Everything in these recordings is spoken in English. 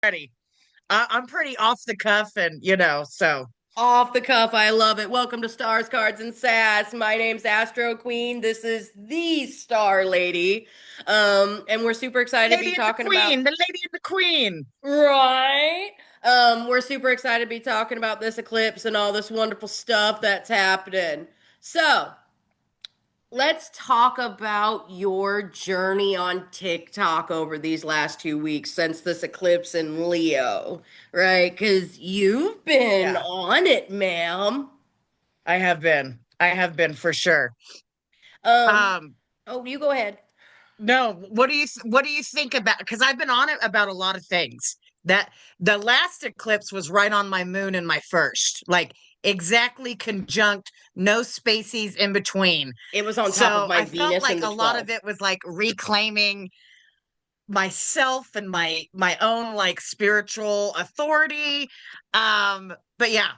Ready. I'm pretty off the cuff and, so Off the cuff, I love it. Welcome to Stars, Cards, and Sass. My name's Astro Queen. This is the Star Lady. And we're super excited to be Lady and the talking about Queen, the Lady and the Queen. right. We're super excited to be talking about this eclipse and all this wonderful stuff that's happening. So, let's talk about your journey on TikTok over these last 2 weeks since this eclipse in Leo, right? Because you've been Yeah, on it, ma'am. I have been. I have been for sure. Um, Um, oh, you go ahead. no, what do you think about, because I've been on it about a lot of things. That the last eclipse was right on my moon and my first, like exactly conjunct, no spaces in between. It was on top of So my I felt Venus like in the a lot of 12th. it was like reclaiming myself and my own like spiritual authority. But yeah,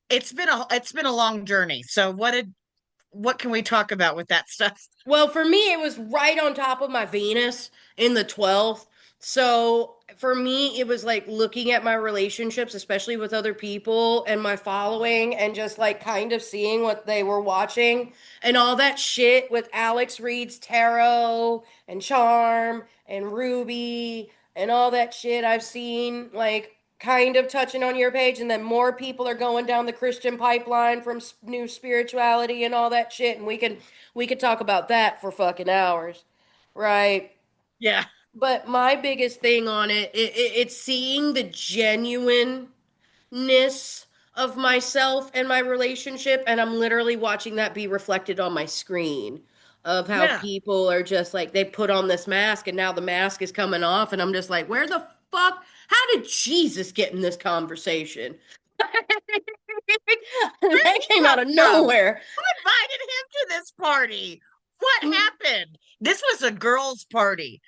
it's been a long journey. So what can we talk about with that stuff? Well, for me, it was right on top of my Venus in the 12th. So for me, it was like looking at my relationships, especially with other people and my following, and just like kind of seeing what they were watching and all that shit with Alex Reed's tarot and charm and Ruby and all that shit I've seen, like kind of touching on your page. And then more people are going down the Christian pipeline from new spirituality and all that shit. And we could talk about that for fucking hours, right? Yeah. But my biggest thing on it's seeing the genuineness of myself and my relationship, and I'm literally watching that be reflected on my screen of how Yeah. people are just like they put on this mask and now the mask is coming off, and I'm just like, where the fuck? How did Jesus get in this conversation? Where That did he came out come of from? nowhere. Who invited him to this party? What happened? This was a girls' party,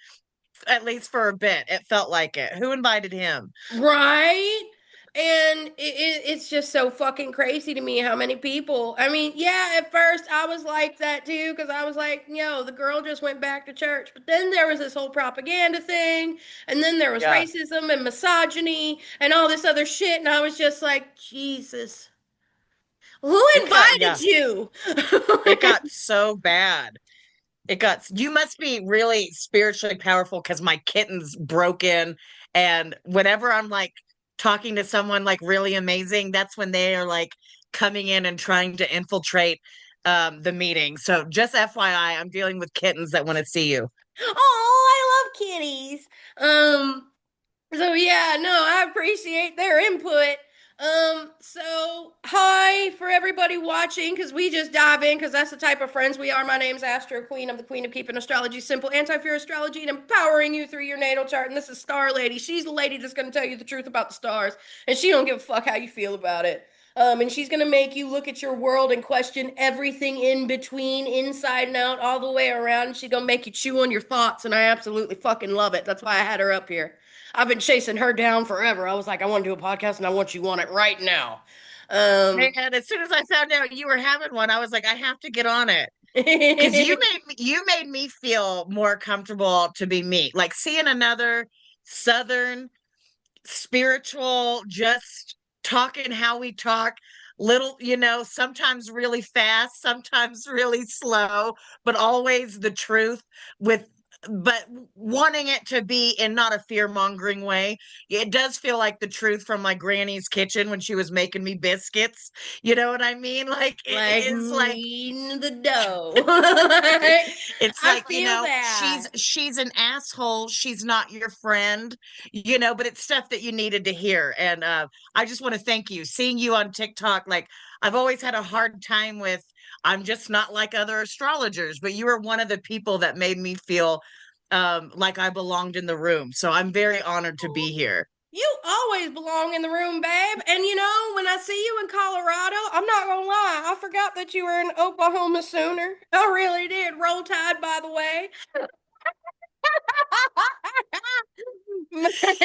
at least for a bit. It felt like it. Who invited him? Right? And it's just so fucking crazy to me how many people. I mean, yeah, at first I was like that too, because I was like, yo, the girl just went back to church. But then there was this whole propaganda thing, and then there was Yeah. racism and misogyny and all this other shit. And I was just like, Jesus, who Yeah, invited you? it got so bad. You must be really spiritually powerful because my kitten's broken. And whenever I'm like talking to someone like really amazing, that's when they are like coming in and trying to infiltrate the meeting. So just FYI, I'm dealing with kittens that want to see you. Oh, I love kitties. So yeah, no, I appreciate their input. So hi for everybody watching, because we just dive in because that's the type of friends we are. My name's Astro Queen. I'm the queen of keeping astrology simple, anti-fear astrology, and empowering you through your natal chart. And this is Star Lady. She's the lady that's gonna tell you the truth about the stars, and she don't give a fuck how you feel about it. And she's gonna make you look at your world and question everything in between, inside and out, all the way around. And she's gonna make you chew on your thoughts, and I absolutely fucking love it. That's why I had her up here. I've been chasing her down forever. I was like, I want to do a podcast and I want you on it right now. Um, And as soon as I found out you were having one, I was like, I have to get on it. Because you made me feel more comfortable to be me. Like seeing another Southern spiritual, just talking how we talk, little, sometimes really fast, sometimes really slow, but always the truth with but wanting it to be in not a fear-mongering way. It does feel like the truth from my granny's kitchen when she was making me biscuits. You know what I mean? Like it like is like kneading the dough. it's I like, feel she's that. she's an asshole. She's not your friend, but it's stuff that you needed to hear. And I just want to thank you. Seeing you on TikTok, like I've always had a hard time with I'm just not like other astrologers, but you were one of the people that made me feel like I belonged in the room. So I'm very honored to be here. You always belong in the room, babe. And when I see you in Colorado, I'm not gonna lie, I forgot that you were an Oklahoma Sooner. I really did. Roll Tide, by the way.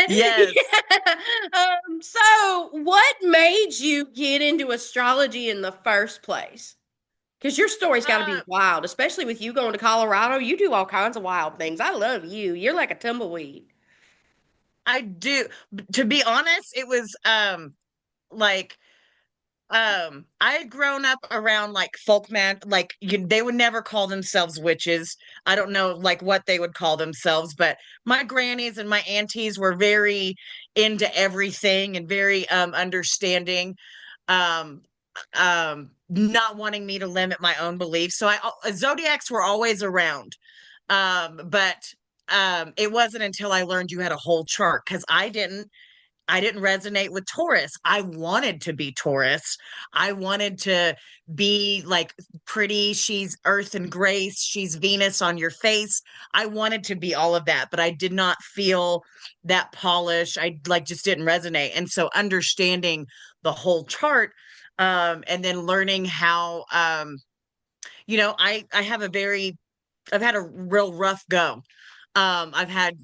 Yes. Yeah. So what made you get into astrology in the first place? Because your story's got to be Uh, wild, especially with you going to Colorado. You do all kinds of wild things. I love you. You're like a tumbleweed. I do. To be honest, it was like I had grown up around like folk man, like they would never call themselves witches. I don't know like what they would call themselves, but my grannies and my aunties were very into everything and very understanding, um not wanting me to limit my own beliefs. So zodiacs were always around. But it wasn't until I learned you had a whole chart, because I didn't resonate with Taurus. I wanted to be Taurus. I wanted to be like pretty. She's earth and grace. She's Venus on your face. I wanted to be all of that, but I did not feel that polish. I like just didn't resonate. And so understanding the whole chart, and then learning how, I have a very I've had a real rough go. I've had,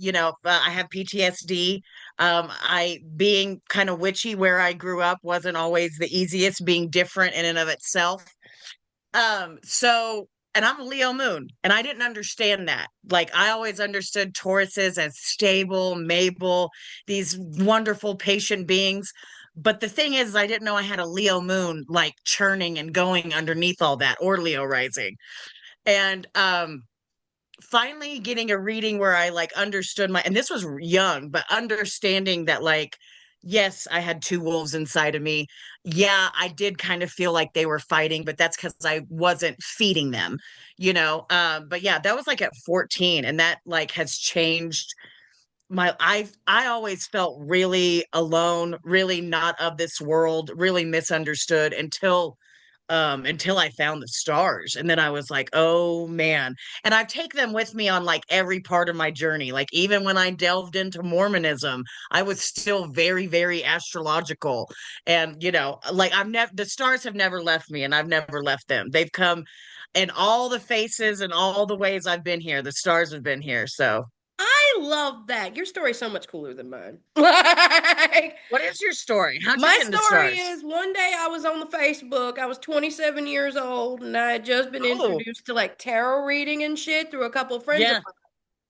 I have PTSD. I being kind of witchy where I grew up wasn't always the easiest, being different in and of itself. And I'm a Leo moon, and I didn't understand that. Like I always understood Tauruses as stable, Mabel, these wonderful, patient beings. But the thing is, I didn't know I had a Leo moon like churning and going underneath all that, or Leo rising. And finally getting a reading where I like understood and this was young, but understanding that like, yes, I had two wolves inside of me. Yeah, I did kind of feel like they were fighting, but that's because I wasn't feeding them, But yeah, that was like at 14, and that like has changed I always felt really alone, really not of this world, really misunderstood until I found the stars. And then I was like, oh man. And I take them with me on like every part of my journey. Like even when I delved into Mormonism, I was still very, very astrological. And like I've never the stars have never left me, and I've never left them. They've come in all the faces and all the ways I've been here. The stars have been here. So I love that. Your story's so much cooler than mine. Like, what is your story? How'd you my get into story stars? is one day I was on the Facebook. I was 27 years old and I had just been Oh, introduced to like tarot reading and shit through a couple of friends of yeah, mine.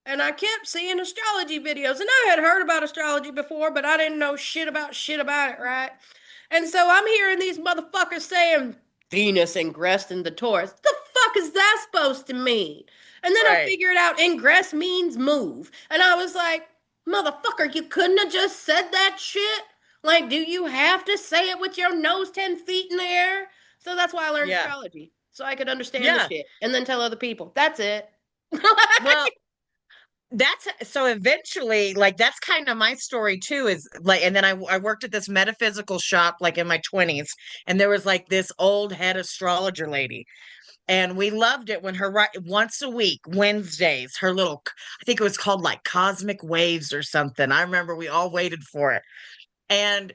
And I kept seeing astrology videos. And I had heard about astrology before, but I didn't know shit about it, right? And so I'm hearing these motherfuckers saying Venus ingressed in the Taurus. What the fuck is that supposed to mean? And then I right. figured out ingress means move. And I was like, motherfucker, you couldn't have just said that shit? Like, do you have to say it with your nose 10 feet in the air? So that's why I learned Yeah. astrology. So I could understand the Yeah. shit and then tell other people. That's it. Well, that's so eventually like that's kind of my story too, is like, and then I worked at this metaphysical shop like in my 20s, and there was like this old head astrologer lady, and we loved it when once a week Wednesdays her little, I think it was called like cosmic waves or something. I remember we all waited for it. And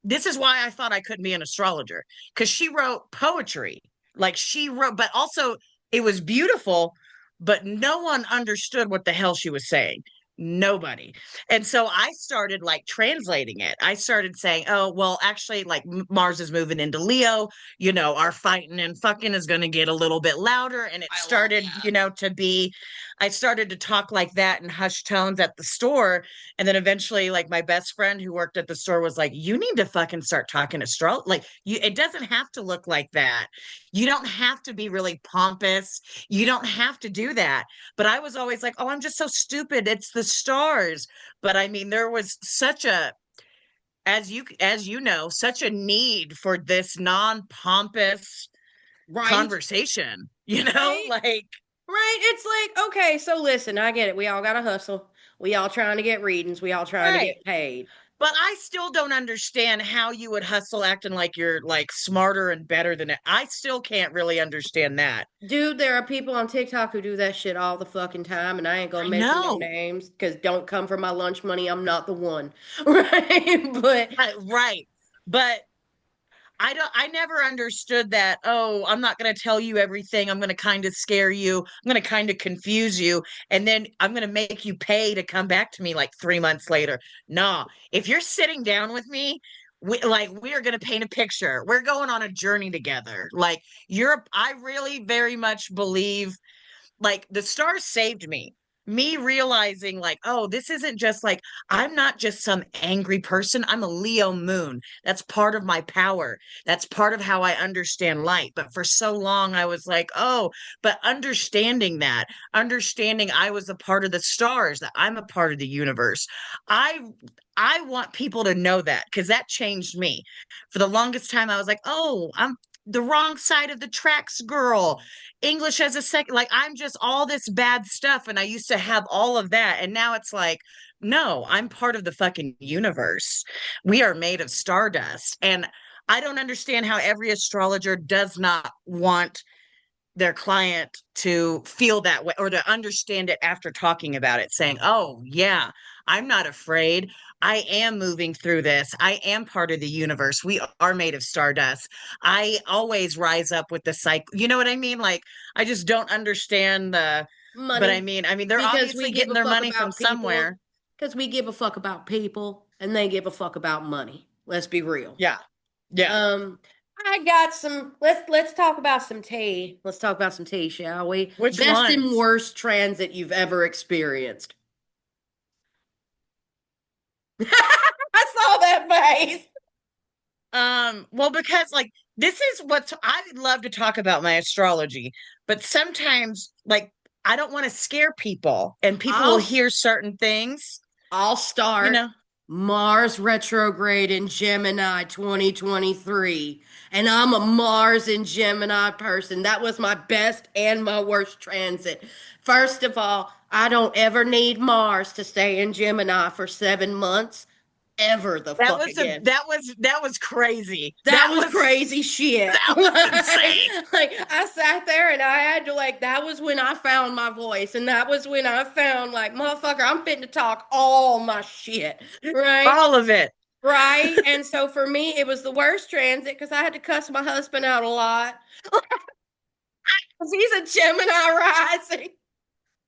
this is why I thought I couldn't be an astrologer, because she wrote poetry. Like she wrote, but also it was beautiful, but no one understood what the hell she was saying. Nobody. And so I started like translating it. I started saying, oh, well, actually, like Mars is moving into Leo, our fighting and fucking is going to get a little bit louder. And it I love started, that. I started to talk like that in hushed tones at the store. And then eventually, like my best friend who worked at the store was like, "You need to fucking start talking astro. Like you, it doesn't have to look like that. You don't have to be really pompous. You don't have to do that." But I was always like, "Oh, I'm just so stupid. It's the stars." But I mean, there was such a, as you know, such a need for this non-pompous Right? conversation. Right? Like Right? It's like, okay, so listen, I get it. We all gotta hustle. We all trying to get readings. We all trying to right. get paid. But I still don't understand how you would hustle acting like you're like smarter and better than it. I still can't really understand that. Dude, there are people on TikTok who do that shit all the fucking time, and I ain't gonna I mention no know. names because don't come for my lunch money. I'm not the one. Right? But Right. But I never understood that. Oh, I'm not going to tell you everything. I'm going to kind of scare you. I'm going to kind of confuse you. And then I'm going to make you pay to come back to me like 3 months later. Nah, if you're sitting down with me, we are going to paint a picture. We're going on a journey together. I really very much believe like the stars saved me. me realizing like, oh, this isn't just like, I'm not just some angry person. I'm a Leo moon. That's part of my power. That's part of how I understand light. But for so long, I was like, oh, but understanding I was a part of the stars, that I'm a part of the universe. I I want people to know that because that changed me. For the longest time, I was like, oh, I'm the wrong side of the tracks girl. English as a second, like I'm just all this bad stuff. And I used to have all of that. And now it's like, no, I'm part of the fucking universe. We are made of stardust. And I don't understand how every astrologer does not want their client to feel that way or to understand it after talking about it, saying, oh, yeah, I'm not afraid. I am moving through this. I am part of the universe. We are made of stardust. I always rise up with the cycle. You know what I mean? Like, I just don't understand but Money. they're Because we obviously give getting a their fuck money from about people. somewhere. Because we give a fuck about people and they give a fuck about money. Let's be real. Yeah. Yeah. Um, I got some. Let's talk about some tea. Let's talk about some tea, shall we? Which Best and ones? worst transit you've ever experienced. I saw that face. Well, because like this is what I love to talk about my astrology, but sometimes like I don't want to scare people and people will I'll hear certain things, I'll you start know. Mars retrograde in Gemini 2023. And I'm a Mars in Gemini person. That was my best and my worst transit. First of all, I don't ever need Mars to stay in Gemini for 7 months. Ever the fuck again. That was crazy. That was crazy shit. That was insane. Like I sat there and I had to like that was when I found my voice and that was when I found like motherfucker I'm fitting to talk all my shit, right? All of it. Right? And so for me it was the worst transit because I had to cuss my husband out a lot. 'Cause he's a Gemini rising.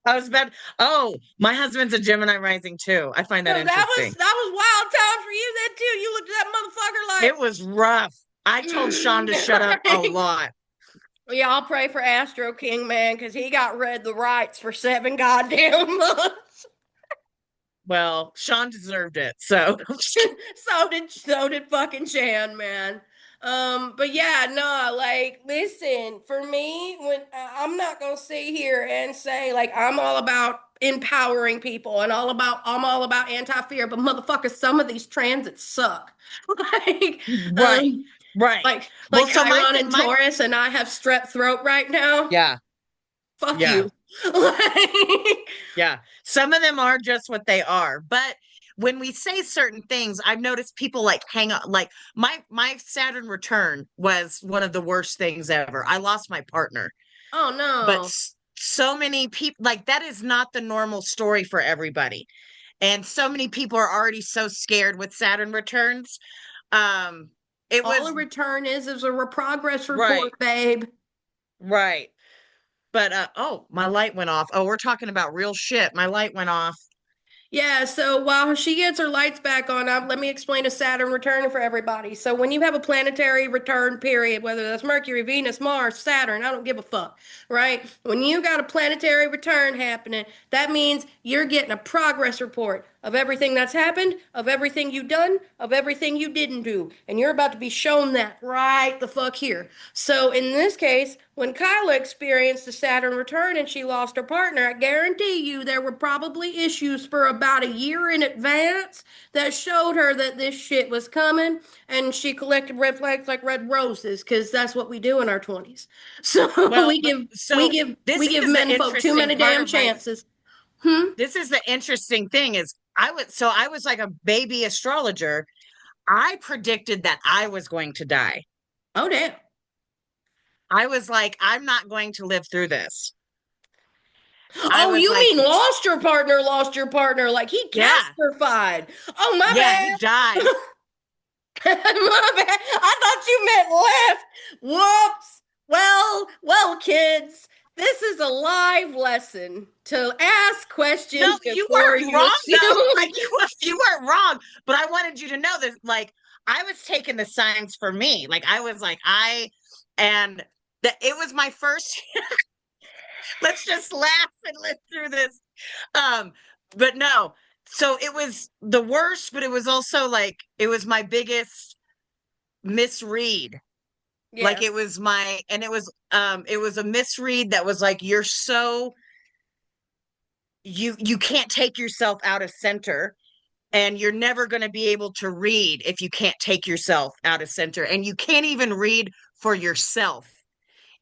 I was bad. Oh, my husband's a Gemini rising too. I find So that interesting. that was wild time for you then too. You looked at that motherfucker It was rough. I told Sean to shut up a like lot. yeah, I'll pray for Astro King, man, because he got read the rights for 7 goddamn months. Well, Sean deserved it. So So did fucking Chan, man. But yeah, no, like, listen, for me, when I'm not gonna sit here and say like I'm all about empowering people and I'm all about anti-fear, but motherfucker, some of these transits suck. like, right. um, Right. like Well, so Chiron and Taurus, and I have strep throat right now. yeah, Fuck yeah, you. Like, yeah. Some of them are just what they are. But when we say certain things, I've noticed people like hang on. Like my Saturn return was one of the worst things ever. I lost my partner, oh but no. so many people like that is not the normal story for everybody. And so many people are already so scared with Saturn returns. Um, it All a was return is a progress right, report, babe. right. But oh, my light went off. Oh, we're talking about real shit. My light went off. Yeah, so while she gets her lights back on, let me explain a Saturn return for everybody. So when you have a planetary return period, whether that's Mercury, Venus, Mars, Saturn, I don't give a fuck, right? When you got a planetary return happening, that means you're getting a progress report of everything that's happened, of everything you've done, of everything you didn't do. And you're about to be shown that right the fuck here. So in this case, when Kyla experienced the Saturn return and she lost her partner, I guarantee you there were probably issues for about a year in advance that showed her that this shit was coming, and she collected red flags like red roses because that's what we do in our 20s. So Well, we give so this we give is the men folk too interesting many part damn of my chances. Hmm? this is the interesting thing is I was like a baby astrologer. I predicted that I was going to die. Oh damn. I was like, I'm not going to live through this. I Oh, was you like, mean lost your partner, like he yeah, Casper-fied. Oh, my yeah, he bad. died. My bad. I thought you meant left. Whoops. Well, kids, this is a live lesson to ask No, questions you before weren't you wrong though. assume. Like you weren't wrong, but I wanted you to know that like I was taking the signs for me. Like I was like and that it was my first let's just laugh and live through this. Um, but no. So it was the worst, but it was also like it was my biggest misread. Like Yeah. it was my and it was a misread that was like you're so you can't take yourself out of center and you're never going to be able to read if you can't take yourself out of center and you can't even read for yourself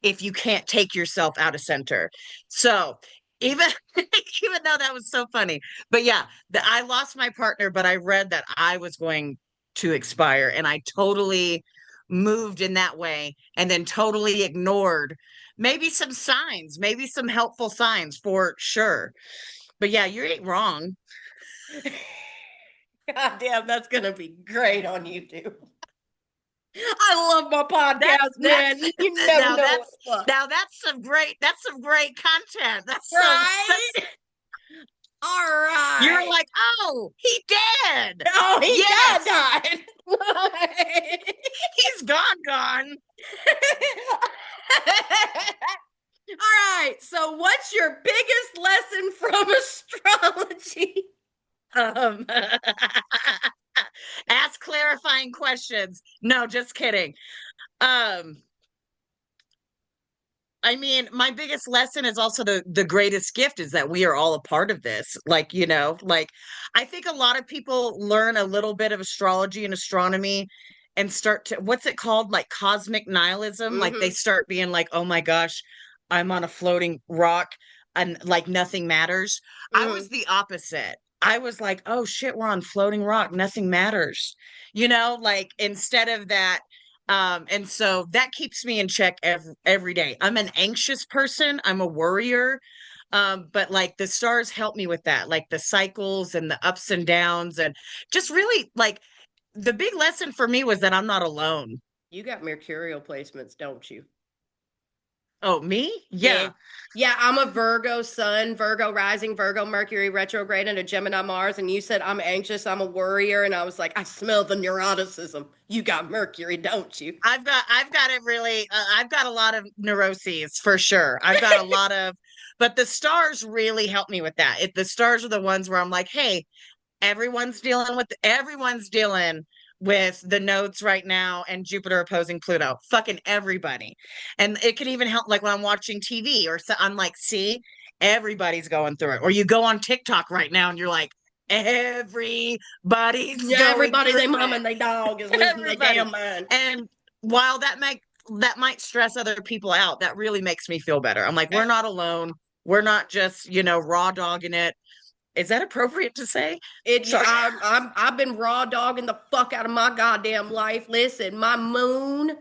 if you can't take yourself out of center. So even even though that was so funny, but yeah, I lost my partner, but I read that I was going to expire, and I totally moved in that way, and then totally ignored maybe some signs, maybe some helpful signs for sure. But yeah, you ain't wrong. God damn, that's gonna be great on YouTube. I love my podcast, That's man. You never now know what the fuck. that's some great content. Right? That's All you're right. like, oh, he did. Oh, he Yes, died. he's gone. All right. So, what's your biggest lesson from astrology? Um, ask clarifying questions. No, just kidding. Um, I mean, my biggest lesson is also the greatest gift is that we are all a part of this. Like, like I think a lot of people learn a little bit of astrology and astronomy and start to what's it called? Like cosmic nihilism. Like they Mm-hmm. start being like, "Oh my gosh, I'm on a floating rock and like nothing matters." I Mm-hmm. was the opposite. I was like, "Oh shit, we're on floating rock, nothing matters." Like instead of that and so that keeps me in check every day. I'm an anxious person. I'm a worrier. But like the stars help me with that, like the cycles and the ups and downs, and just really like the big lesson for me was that I'm not alone. You got mercurial placements, don't you? Oh, me? Yeah. Yeah. Yeah, I'm a Virgo sun, Virgo rising, Virgo Mercury retrograde, and a Gemini Mars. And you said I'm anxious, I'm a worrier. And I was like, I smell the neuroticism. You got Mercury, don't you? I've got it really I've got a lot of neuroses for sure. I've got a lot of but the stars really help me with that. The stars are the ones where I'm like, hey, everyone's dealing with the nodes right now and Jupiter opposing Pluto. Fucking everybody. And it could even help like when I'm watching TV or so I'm like, see, everybody's going through it. Or you go on TikTok right now and you're like, everybody's Yeah, going everybody, through they mom it. and they dog is losing their Everybody. damn mind. And while that might stress other people out, that really makes me feel better. I'm like, we're not alone. We're not just, raw dogging it. Is that appropriate to say? Sorry. I've been raw dogging the fuck out of my goddamn life. Listen, my moon,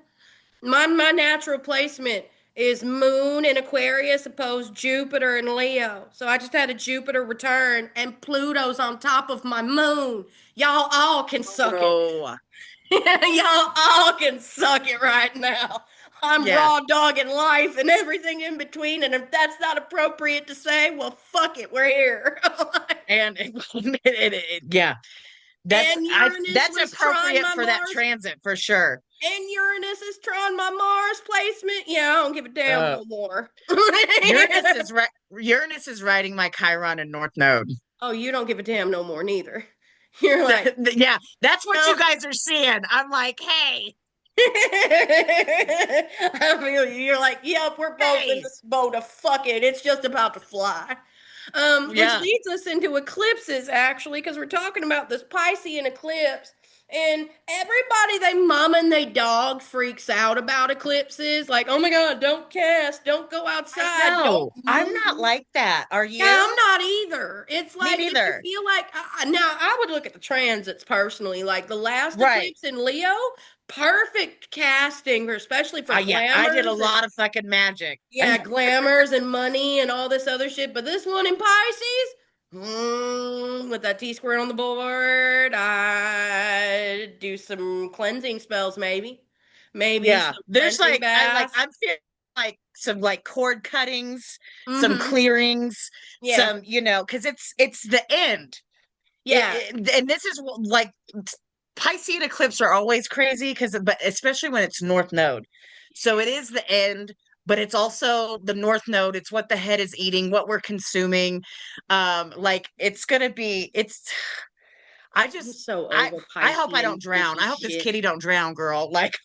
my natural placement is Moon in Aquarius opposed Jupiter in Leo. So I just had a Jupiter return and Pluto's on top of my moon. Y'all all can suck it. Oh, Y'all all can suck it right now. I'm yeah. raw dogging life and everything in between. And if that's not appropriate to say, well, fuck it, we're here. And yeah, And Uranus that's was trying appropriate my for that Mars. transit for sure. And Uranus is trying my Mars placement. Yeah, I don't give a damn Uh, no more. Uranus is riding my Chiron and North Node. Oh, you don't give a damn no more neither. You're like, Yeah, that's what you no. guys are seeing. I'm like, hey, I feel you. You're like, yep, we're both in hey, this boat of fuck it. It's just about to fly. Which yeah. leads us into eclipses, actually, because we're talking about this Piscean eclipse. And everybody, they mom and they dog freaks out about eclipses. Like, oh my God, don't cast, don't go I outside, don't know. I'm not move. like that. Are Yeah, I'm you? not either. It's Me like if you neither. feel like now I would look at the transits personally. Like the last Right. eclipse in Leo, perfect casting, especially for Yeah, I did a glamours and lot of fucking magic. yeah, glamours and money and all this other shit. But this one in Pisces, with that T square on the board, I do some cleansing spells, maybe Yeah. some There's cleansing like baths. I'm feeling like some like cord cuttings, some Mm-hmm. clearings, Yeah, because it's the end. yeah, And this is like Piscean eclipse are always crazy but especially when it's North Node. So it is the end, but it's also the North Node. It's what the head is eating, what we're consuming. Like it's gonna be. It's. I I'm just. so I. over I hope I Piscean don't drown. fishy I hope this shit. kitty don't drown, girl. Like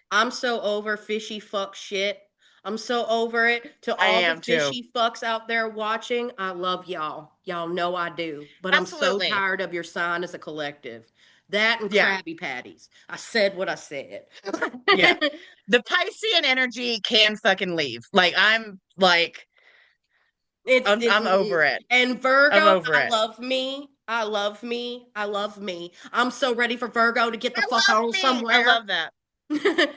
I'm so over fishy fuck shit. I'm so over it. To I all the am too. fishy fucks out there watching, I love y'all. Y'all know I do. But I'm so Absolutely. tired of your sign as a collective. That and Yeah. Krabby Patties. I said what I said. Yeah. The Piscean energy can fucking leave. Like I'm like I'm over it. And I'm Virgo, over I it. love me. I love me. I love me. I'm so ready for Virgo to get the I fuck love on me. I somewhere. love that.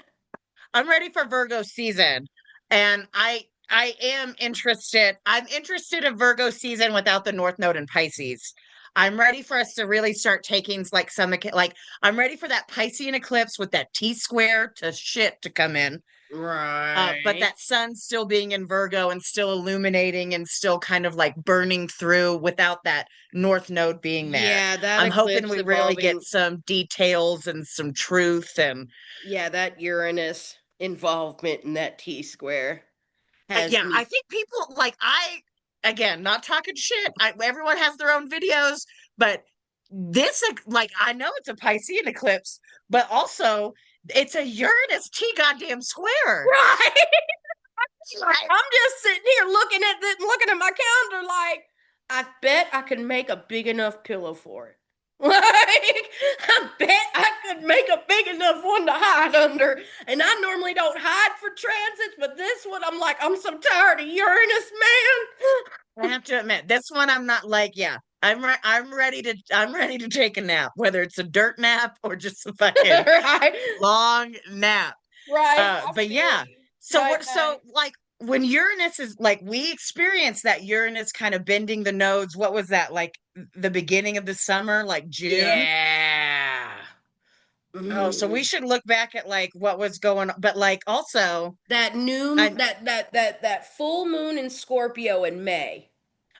I'm ready for Virgo season. And I am interested. I'm interested in Virgo season without the North Node and Pisces. I'm ready for us to really start taking like like I'm ready for that Piscean eclipse with that T square to shit to come in. But Right. that sun still being in Virgo and still illuminating and still kind of like burning through without that North Node being there. Yeah, that I'm hoping eclipse we really get involving, some details and some truth. And yeah, that Uranus involvement in that T square has yeah, I me. think people like again, not talking shit. Everyone has their own videos, but this like I know it's a Piscean eclipse, but also it's a Uranus T goddamn square. Right. Like, I'm just sitting here looking at my calendar like, I bet I could make a big enough pillow for it. Like, I bet I could make a big enough one to hide under. And I normally don't hide for transits, but this one, I'm like, I'm so tired of Uranus, I have to admit, this one I'm not like, yeah. I'm ready to take a nap, whether it's a dirt nap or just a man. fucking Right? long nap. Right. I But feel yeah. you. So Night, what night. so like when Uranus is like we experienced that Uranus kind of bending the nodes, what was that like the beginning of the summer, like June? Yeah. Oh, so we Mm. should look back at like what was going on, but like also That new I that full moon in Scorpio in May.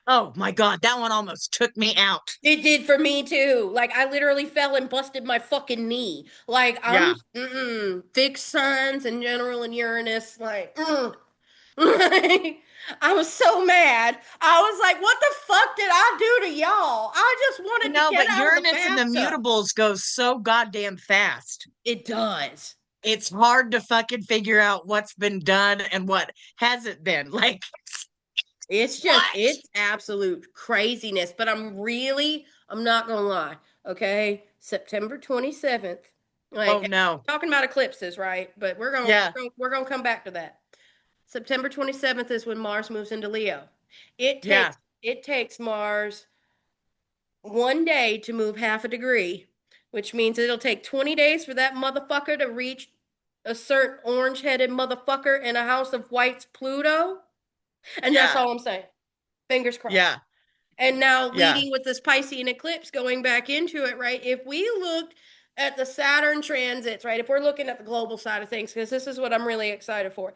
oh my God, that one almost took me out. It did for me too. Like I literally fell and busted my fucking knee. Like I'm Yeah. fixed signs in general in Uranus. Like, I was so mad. I was like, what the fuck did I do to y'all? I just I wanted to know, get but out of the Uranus and the bathtub. mutables go so goddamn fast. It does. It's hard to fucking figure out what's been done and what hasn't been. Like, what? It's absolute craziness. But I'm not gonna lie. Okay, September 27th. Oh Like no. talking about eclipses, right? But Yeah, we're gonna come back to that. September 27th is when Mars moves into Leo. It yeah, takes it takes Mars 1 day to move half a degree, which means it'll take 20 days for that motherfucker to reach a certain orange-headed motherfucker in a house of whites Pluto. And that's yeah, all I'm saying. Fingers crossed. yeah, And now yeah. leading with this Piscean eclipse going back into it, right? If we looked at the Saturn transits, right? If we're looking at the global side of things, because this is what I'm really excited for,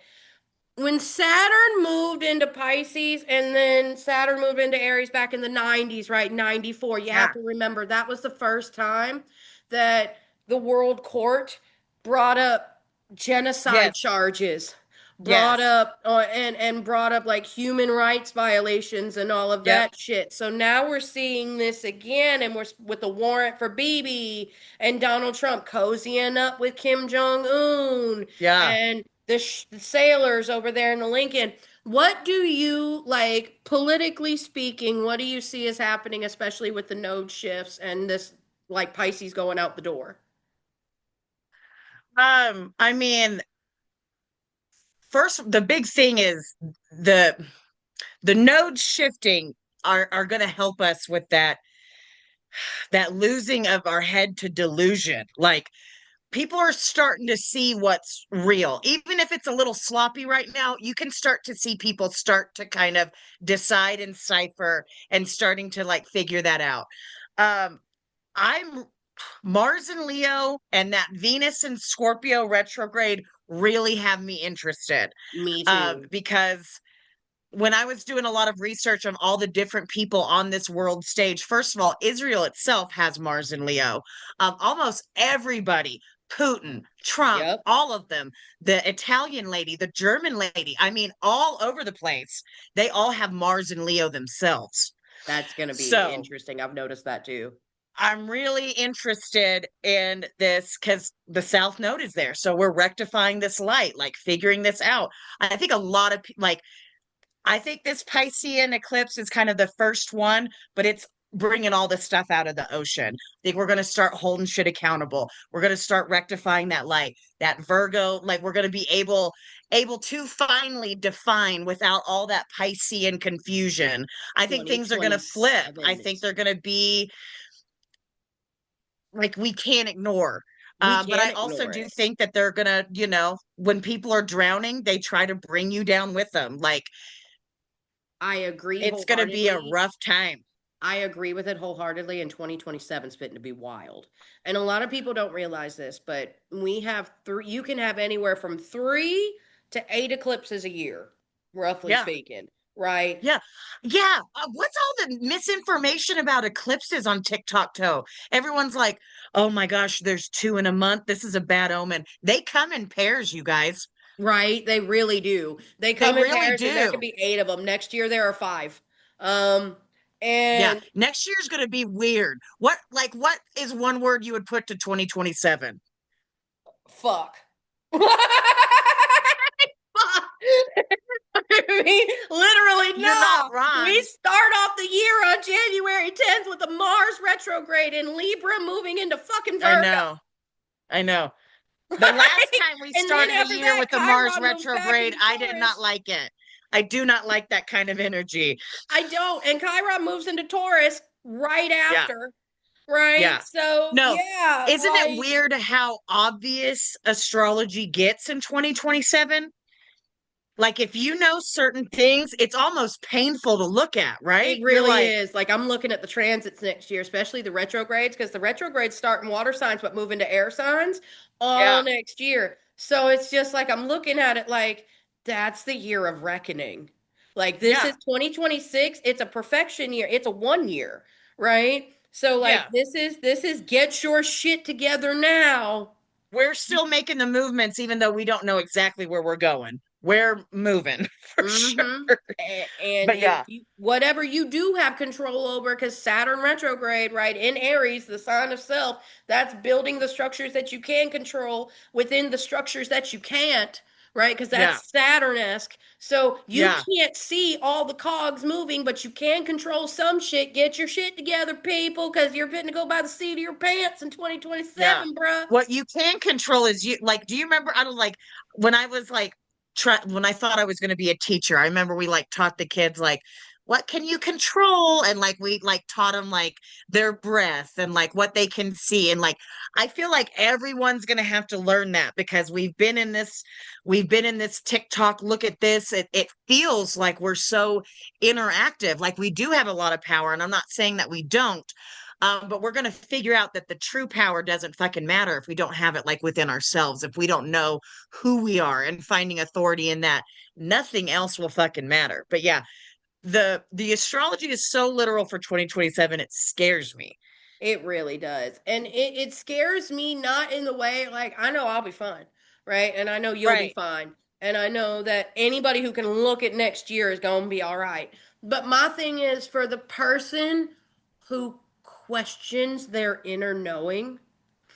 when Saturn moved into Pisces and then Saturn moved into Aries back in the 90s, right? 94. You have Yeah. to remember that was the first time that the world court brought up genocide Yes. charges, brought Yes. up and brought up like human rights violations and all of Yep. that shit. So now we're seeing this again and we're with the warrant for Bibi and Donald Trump cozying up with Kim Jong Un Yeah. and the sailors over there in the Lincoln. What do you like politically speaking? What do you see as happening, especially with the node shifts and this like Pisces going out the door? I mean, first the big thing is the the nodes shifting are going to help us with that losing of our head to delusion. Like people are starting to see what's real. Even if it's a little sloppy right now, you can start to see people start to kind of decide and cipher and starting to like figure that out. Um, I'm Mars and Leo and that Venus and Scorpio retrograde really have me interested. Me too. Because when I was doing a lot of research on all the different people on this world stage, first of all, Israel itself has Mars and Leo. Almost everybody, Putin, Trump, Yep. all of them, the Italian lady, the German lady, I mean, all over the place. They all have Mars and Leo themselves. That's going to be So interesting. I've noticed that too. I'm really interested in this because the South Node is there. So we're rectifying this light, like figuring this out. I think a lot of like, I think this Piscean eclipse is kind of the first one, but it's bringing all this stuff out of the ocean. I think we're going to start holding shit accountable. We're going to start rectifying that light, that Virgo, like we're going to be able to finally define without all that Piscean confusion. I think things are going to flip. I 2027 think is they're going to be like we can't ignore. we But I can't also ignore do it. think that they're gonna, when people are drowning, they try to bring you down with them. Like I agree it's gonna be a wholeheartedly. rough time. I agree with it wholeheartedly, and 2027 is fitting to be wild. And a lot of people don't realize this, but we have three, you can have anywhere from 3 to 8 eclipses a year, roughly Yeah, speaking, right? yeah, yeah. What's all the misinformation about eclipses on TikTok? Toe. Everyone's like, "Oh my gosh, there's two in a month. This is a bad omen." They come in pairs, you guys. Right? They really do. They They come in really pairs, and there do. could be 8 of them. Next year, there are 5. Um, Yeah, and next year's gonna be weird. What is one word you would put to 2027? fuck. Fuck. I mean, literally, You're not no. We wrong. start off the year on January 10th with the Mars retrograde in Libra moving into fucking I Virgo, know. I know. The last right? time we And then started a after year that, with the Mars Chiron moves back retrograde, into I did not Taurus. like it. I do not like that kind of energy. I don't. And Chiron moves into Taurus right Yeah. after, right? Yeah. So, No. yeah, Isn't it like weird how obvious astrology gets in 2027? Like if you know certain things, it's almost painful to look at, right? it You're really like, is. Like I'm looking at the transits next year, especially the retrogrades, because the retrogrades start in water signs but move into air signs all yeah, next year. So it's just like I'm looking at it like that's the year of reckoning. Like this yeah, is 2026. It's a perfection year. It's a 1 year, right? So like yeah. this is get your shit together now. We're still making the movements, even though we don't know exactly where we're going. We're moving for sure. Mm-hmm. And But if yeah, you whatever you do have control over, because Saturn retrograde, right, in Aries, the sign of self, that's building the structures that you can control within the structures that you can't, right? Because yeah, that's Saturn-esque. So you yeah, can't see all the cogs moving, but you can control some shit. Get your shit together, people, because you're fitting to go by the seat of your pants in yeah. 2027, bruh. What you can control is you like, do you remember I don't like when I was like when I thought I was going to be a teacher, I remember we like taught the kids like what can you control and like we like taught them like their breath and like what they can see and like I feel like everyone's going to have to learn that because we've been in this TikTok look at this it feels like we're so interactive like we do have a lot of power and I'm not saying that we don't, but we're going to figure out that the true power doesn't fucking matter if we don't have it like within ourselves. If we don't know who we are and finding authority in that, nothing else will fucking matter. But yeah, the astrology is so literal for 2027, it scares me. It really does. And it scares me not in the way like I know I'll be fine, right? And I know you'll be Right. fine. And I know that anybody who can look at next year is going to be all right. But my thing is for the person who questions their inner knowing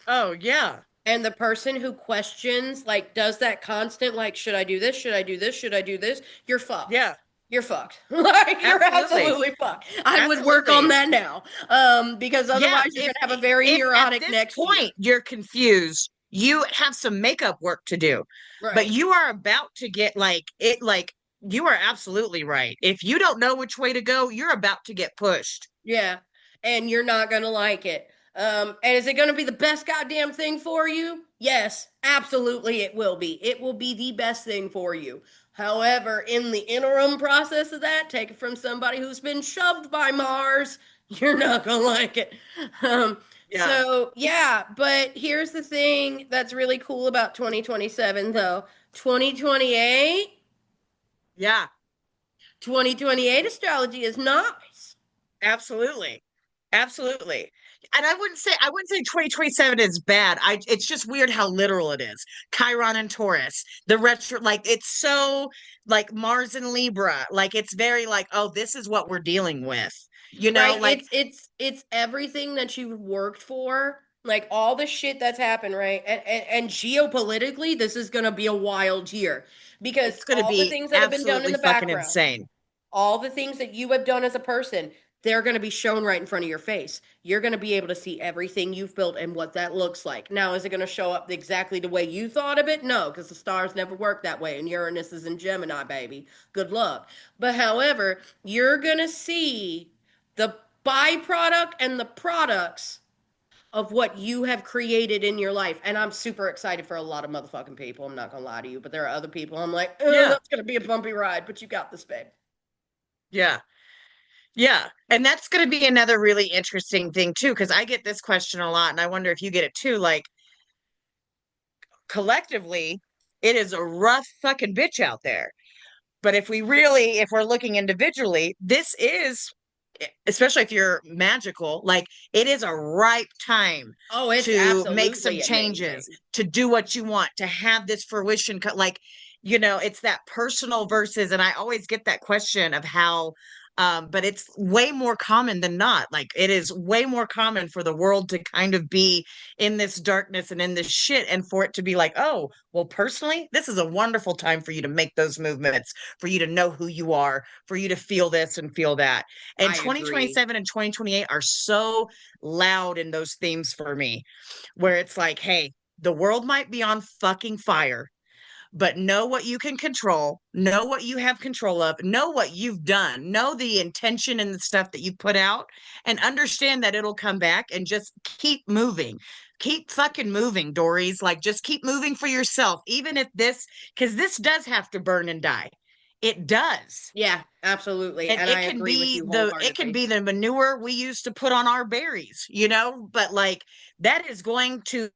Oh yeah. and the person who questions, like, does that constant, like, should I do this? Should I do this? Should I do this? You're fucked. Yeah. You're fucked. Like, you're Absolutely. absolutely fucked. I would work on Absolutely. that now. Because Yeah, otherwise you're if gonna have a very if at neurotic this next point year. you're confused, you have some makeup work to do. But Right. you are about to get like you are absolutely right. If you don't know which way to go, you're about to get pushed. Yeah. And you're not gonna like it. And is it gonna be the best goddamn thing for you? Yes, absolutely it will be. It will be the best thing for you. However, in the interim process of that, take it from somebody who's been shoved by Mars, you're not gonna like it. Um, Yeah. so yeah, but here's the thing that's really cool about 2027 though. 2028, Yeah. 2028 astrology is nice. Absolutely. Absolutely. And I wouldn't say 2027 is bad. It's just weird how literal it is. Chiron and Taurus, the retro, like it's so like Mars and Libra, like it's very like, oh, this is what we're dealing with. Right? Like It's everything that you've worked for, like all the shit that's happened, right? And geopolitically, this is gonna be a wild year because it's gonna all the be things that have been done in absolutely the fucking background, insane. all the things that you have done as a person, they're going to be shown right in front of your face. You're going to be able to see everything you've built and what that looks like. Now, is it going to show up exactly the way you thought of it? No, because the stars never work that way, and Uranus is in Gemini, baby. Good luck. But however, you're going to see the byproduct and the products of what you have created in your life. And I'm super excited for a lot of motherfucking people. I'm not going to lie to you, but there are other people I'm like, oh, Yeah, that's going to be a bumpy ride, but you got this, babe. yeah, yeah. And that's gonna be another really interesting thing too, because I get this question a lot, and I wonder if you get it too. Like collectively, it is a rough fucking bitch out there. But if we're looking individually, this is, especially if you're magical, like it is a ripe time Oh, it's to make some absolutely changes, amazing. to do what you want, to have this fruition. Like, it's that personal versus, and I always get that question of how, but it's way more common than not. Like, it is way more common for the world to kind of be in this darkness and in this shit, and for it to be like, oh, well, personally, this is a wonderful time for you to make those movements, for you to know who you are, for you to feel this and feel that. And I agree. 2027 and 2028 are so loud in those themes for me, where it's like, hey, the world might be on fucking fire, but know what you can control, know what you have control of, know what you've done, know the intention and the stuff that you put out, and understand that it'll come back, and just keep moving. Keep fucking moving, Dories. Like, just keep moving for yourself, even if because this does have to burn and die. It does. Yeah, absolutely. And And I agree with you it can wholeheartedly. be the manure we use to put on our berries, but like that is going to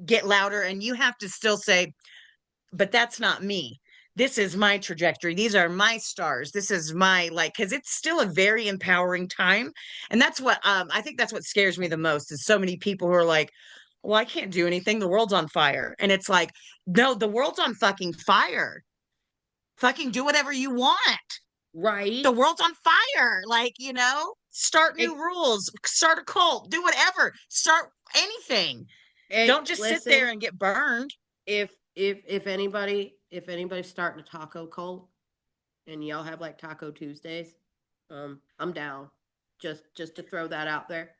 get louder, and you have to still say, but that's not me. This is my trajectory. These are my stars. This is my, like, because it's still a very empowering time. And that's what, I think that's what scares me the most, is so many people who are like, well, I can't do anything. The world's on fire. And it's like, no, the world's on fucking fire. Fucking do whatever you want. The Right? world's on fire. Like, start new It, rules, start a cult, do whatever, start anything. Don't just sit there listen, and get burned. if anybody's starting a taco cult and y'all have like Taco Tuesdays, I'm down. Just to throw that out there.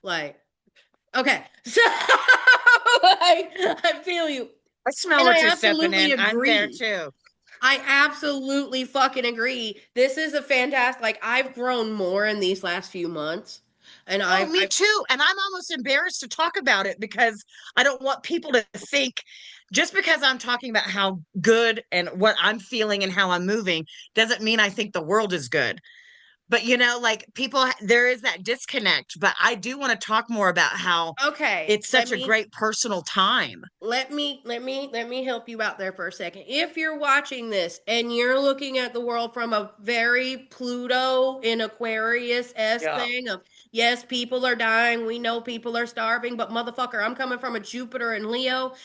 Like, okay. So like I feel you. I smell And what I you're stepping absolutely in. I'm there agree. too. I absolutely fucking agree. This is a fantastic, like, I've grown more in these last few months. And Oh, me I've too. And I'm almost embarrassed to talk about it, because I don't want people to think, just because I'm talking about how good and what I'm feeling and how I'm moving doesn't mean I think the world is good. But like people, there is that disconnect. But I do want to talk more about how okay, it's such a great personal time. let me help you out there for a second. If you're watching this and you're looking at the world from a very Pluto in Aquarius-esque Yeah. thing of, yes, people are dying, we know people are starving, but motherfucker, I'm coming from a Jupiter and Leo.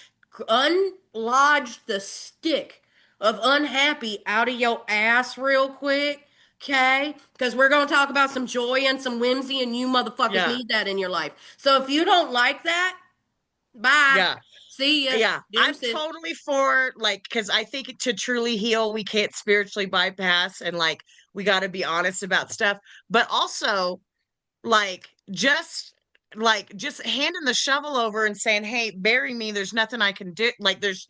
Unlodge the stick of unhappy out of your ass real quick. Okay? Because we're going to talk about some joy and some whimsy, and you motherfuckers Yeah. need that in your life. So if you don't like that, bye. Yeah. See ya. Yeah, I'm Deuces. totally for, like, because I think to truly heal, we can't spiritually bypass, and like we got to be honest about stuff, but also like just handing the shovel over and saying, hey, bury me, there's nothing I can do. Like, there's,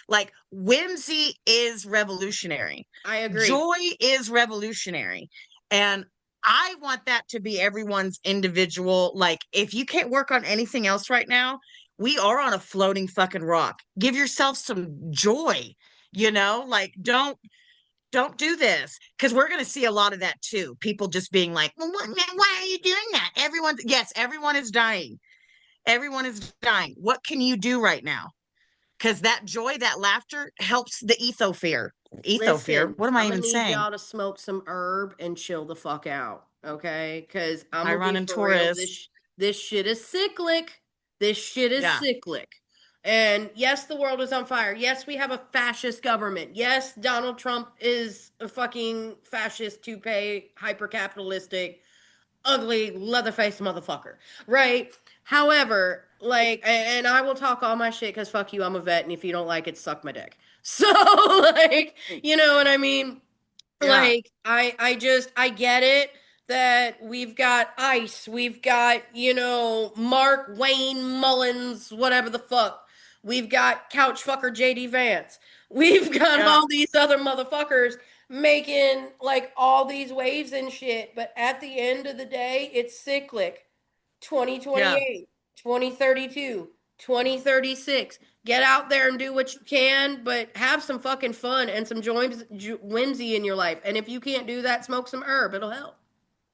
like, whimsy is revolutionary, I agree. joy is revolutionary, and I want that to be everyone's individual. Like, if you can't work on anything else right now, we are on a floating fucking rock. Give yourself some joy, like, don't do this, because we're going to see a lot of that too. People just being like, well, why are you doing that? Everyone is dying. Everyone is dying. What can you do right now? Because that joy, that laughter helps the ethosphere. Listen, What am I I'm gonna even need saying? y'all to smoke some herb and chill the fuck out. Okay? Because I'm gonna be Chiron and for real. Taurus. This shit is cyclic. This shit is Yeah. cyclic. And yes, the world is on fire. Yes, we have a fascist government. Yes, Donald Trump is a fucking fascist, toupee, hyper capitalistic, ugly, leather-faced motherfucker. Right? However, like, and I will talk all my shit because fuck you, I'm a vet, and if you don't like it, suck my dick. So, like, you know what I mean? Yeah. Like I get it that we've got ICE, we've got, Mark Wayne Mullins, whatever the fuck. We've got couch fucker JD Vance. We've got Yeah. all these other motherfuckers making like all these waves and shit, but at the end of the day, it's cyclic. Yeah. 2028, 2032, 2036. Get out there and do what you can, but have some fucking fun and some whimsy in your life. And if you can't do that, smoke some herb. It'll help.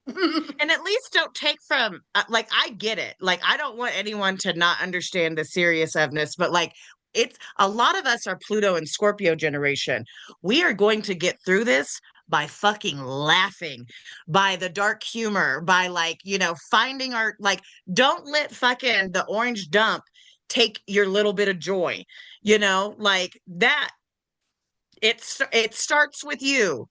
And at least don't take from like I get it. Like I don't want anyone to not understand the seriousness, but like it's a lot of us are Pluto and Scorpio generation. We are going to get through this by fucking laughing, by the dark humor, by like, finding our like don't let fucking the orange dump take your little bit of joy. Like that it starts with you.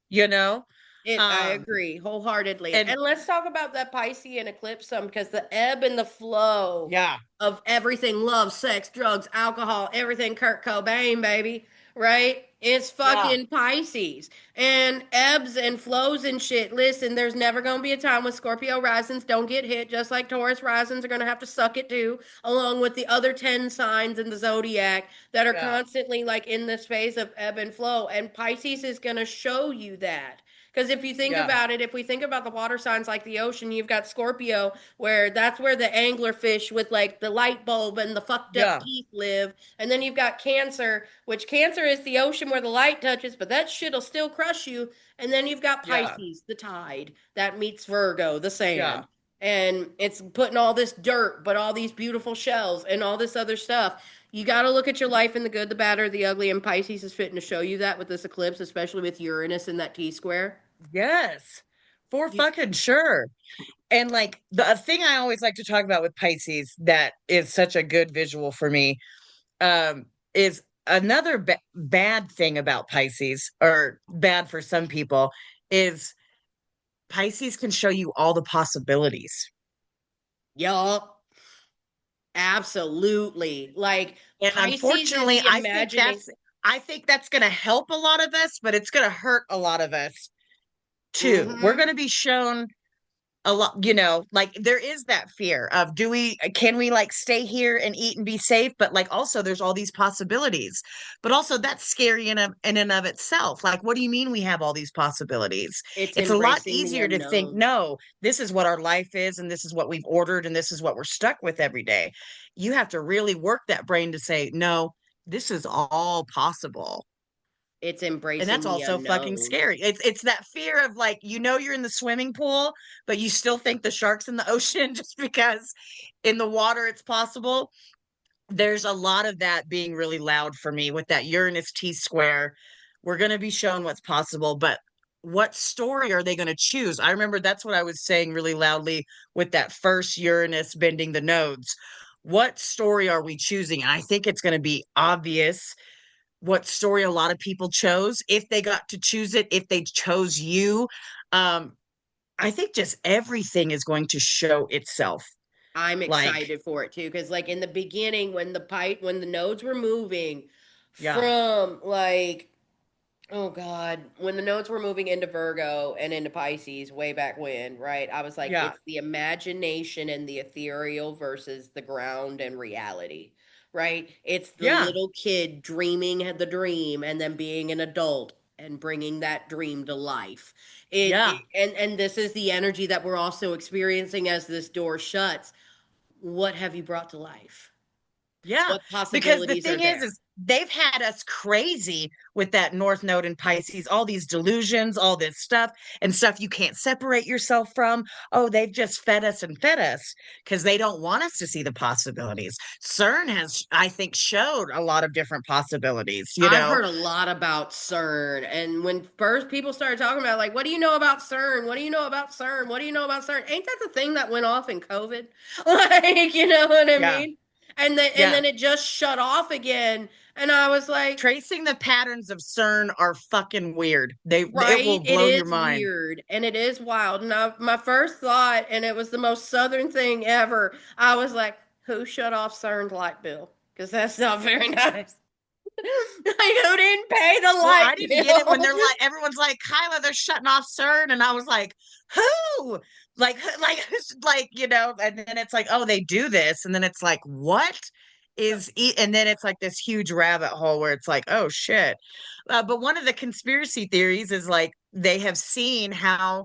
I Um agree wholeheartedly. and And let's talk about that Piscean eclipse some because the ebb and the flow yeah, of everything love, sex, drugs, alcohol, everything Kurt Cobain, baby, right? It's yeah, fucking Pisces and ebbs and flows and shit. Listen, there's never going to be a time when Scorpio risings don't get hit, just like Taurus risings are going to have to suck it too, along with the other 10 signs in the zodiac that are yeah. constantly like in this phase of ebb and flow. And Pisces is going to show you that. Because if you think Yeah, about it, if we think about the water signs like the ocean, you've got Scorpio, where that's where the anglerfish with like the light bulb and the fucked up yeah, teeth live. And then you've got Cancer, which Cancer is the ocean where the light touches, but that shit'll still crush you. And then you've got yeah, Pisces, the tide, that meets Virgo, the yeah, sand. And it's putting all this dirt, but all these beautiful shells and all this other stuff. You got to look at your life in the good, the bad, or the ugly. And Pisces is fitting to show you that with this eclipse, especially with Uranus in that T square. yes, for You, fucking sure. And like the a thing I always like to talk about with Pisces that is such a good visual for me, is another bad thing about Pisces, or bad for some people, is Pisces can show you all the possibilities. yup, absolutely. Like And Pisces is unfortunately, the imagining. I think that's going to help a lot of us, but it's going to hurt a lot of us too. We're Mm-hmm. going to be shown a lot, like there is that fear of can we like stay here and eat and be safe, but like also there's all these possibilities, but also that's scary in and of itself. Like what do you mean we have all these possibilities? It's It's a lot embracing the easier to think, unknown. no, this is what our life is and this is what we've ordered and this is what we're stuck with every day. You have to really work that brain to say, no, this is all possible. It's And that's embracing the also fucking unknown. scary. It's that fear of like, you're in the swimming pool, but you still think the shark's in the ocean just because in the water it's possible. There's a lot of that being really loud for me with that Uranus T square. We're going to be shown what's possible, but what story are they going to choose? I remember that's what I was saying really loudly with that first Uranus bending the nodes. What story are we choosing? And I think it's going to be obvious what story a lot of people chose if they got to choose it, if they chose you. um I think just everything is going to show itself. I'm Like, excited for it too, because like in the beginning, when the nodes were moving yeah, from like, oh God, when the nodes were moving into Virgo and into Pisces way back when, right? I was like, yeah, it's the imagination and the ethereal versus the ground and reality, right? It's the yeah, little kid dreaming the dream and then being an adult and bringing that dream to life. yeah, And this is the energy that we're also experiencing as this door shuts. What have you brought to life? Yeah, what because the possibilities are thing there. is they've had us crazy with that North Node in Pisces, all these delusions, all this stuff and stuff you can't separate yourself from. Oh, they've just fed us and fed us because they don't want us to see the possibilities. CERN has, I think, showed a lot of different possibilities, you I've know. heard a lot about CERN, and when first people started talking about like, what do you know about CERN? What do you know about CERN? What do you know about CERN? Ain't that the thing that went off in COVID? Like, you know what I Yeah, mean? And then yeah. it just shut off again, and I was like, Tracing the patterns of CERN are fucking weird. It right, will it blow your is mind. weird and it is wild. And my first thought, and it was the most southern thing ever, I was like, who shut off CERN's light bill? Because that's not very nice. Like, who didn't pay the Well, light I didn't get it when bill? they're like, everyone's like, Kyla, they're shutting off CERN. And I was like, who? Like, you know, and then it's like, oh, they do this. And then it's like, what is, and then it's like this huge rabbit hole where it's like, oh, shit. But one of the conspiracy theories is like, they have seen how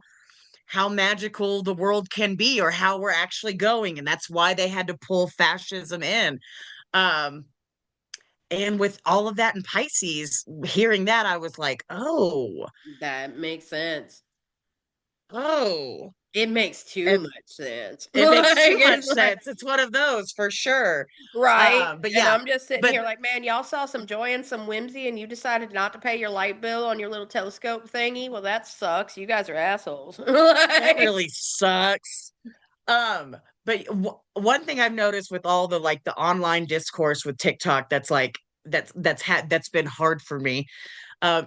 magical the world can be or how we're actually going. And that's why they had to pull fascism in. Um, and with all of that in Pisces, hearing that, I was like, That makes sense. oh. It makes too And much sense. it makes too Like, much it's like, sense. It's one of those for sure. right. But And yeah, I'm just sitting but here like, man, y'all saw some joy and some whimsy and you decided not to pay your light bill on your little telescope thingy. Well, that sucks. You guys are assholes. that Like, really sucks. Um, but one thing I've noticed with all the like the online discourse with TikTok that's like that's been hard for me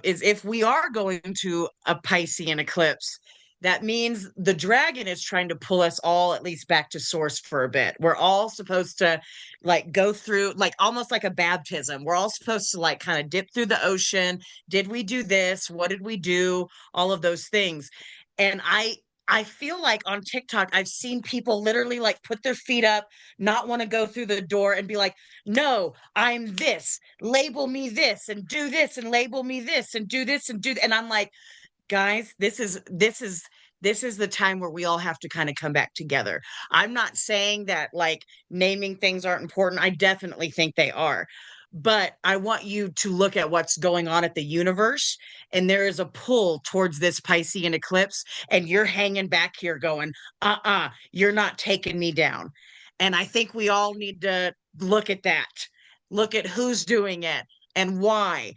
is if we are going to a Piscean eclipse, that means the dragon is trying to pull us all at least back to source for a bit. We're all supposed to like go through like almost like a baptism. We're all supposed to like kind of dip through the ocean. Did we do this? What did we do? All of those things. And I feel like on TikTok, I've seen people literally like put their feet up, not want to go through the door and be like, no, I'm this, label me this and do this and label me this and do this and do and I'm like, guys, this is the time where we all have to kind of come back together. I'm not saying that like naming things aren't important. I definitely think they are. But I want you to look at what's going on at the universe. And there is a pull towards this Piscean eclipse. And you're hanging back here going, you're not taking me down. And I think we all need to look at that, look at who's doing it and why.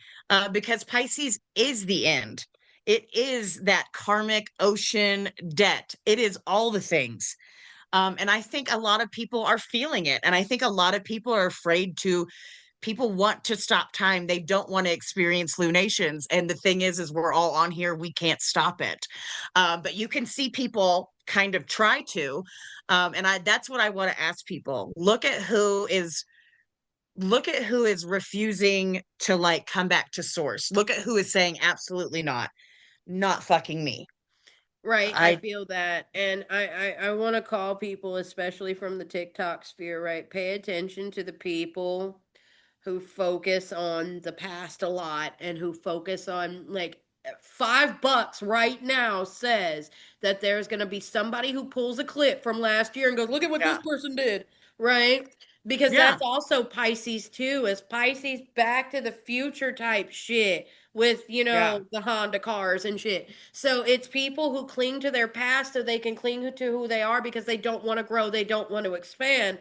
Because Pisces is the end. It is that karmic ocean debt. It is all the things. And I think a lot of people are feeling it. And I think a lot of people are afraid to, people want to stop time. They don't want to experience lunations. And the thing is we're all on here. We can't stop it. But you can see people kind of try to. That's what I want to ask people. Look at who is refusing to like come back to source. Look at who is saying absolutely not fucking me. right, I I feel that. And I want to call people, especially from the TikTok sphere, right? Pay attention to the people who focus on the past a lot and who focus on like $5 right now says that there's going to be somebody who pulls a clip from last year and goes, look at what this yeah, person did, right? Because yeah, that's also Pisces too, is Pisces back to the future type shit with, yeah. the Honda cars and shit. So it's people who cling to their past so they can cling to who they are because they don't want to grow, they don't want to expand.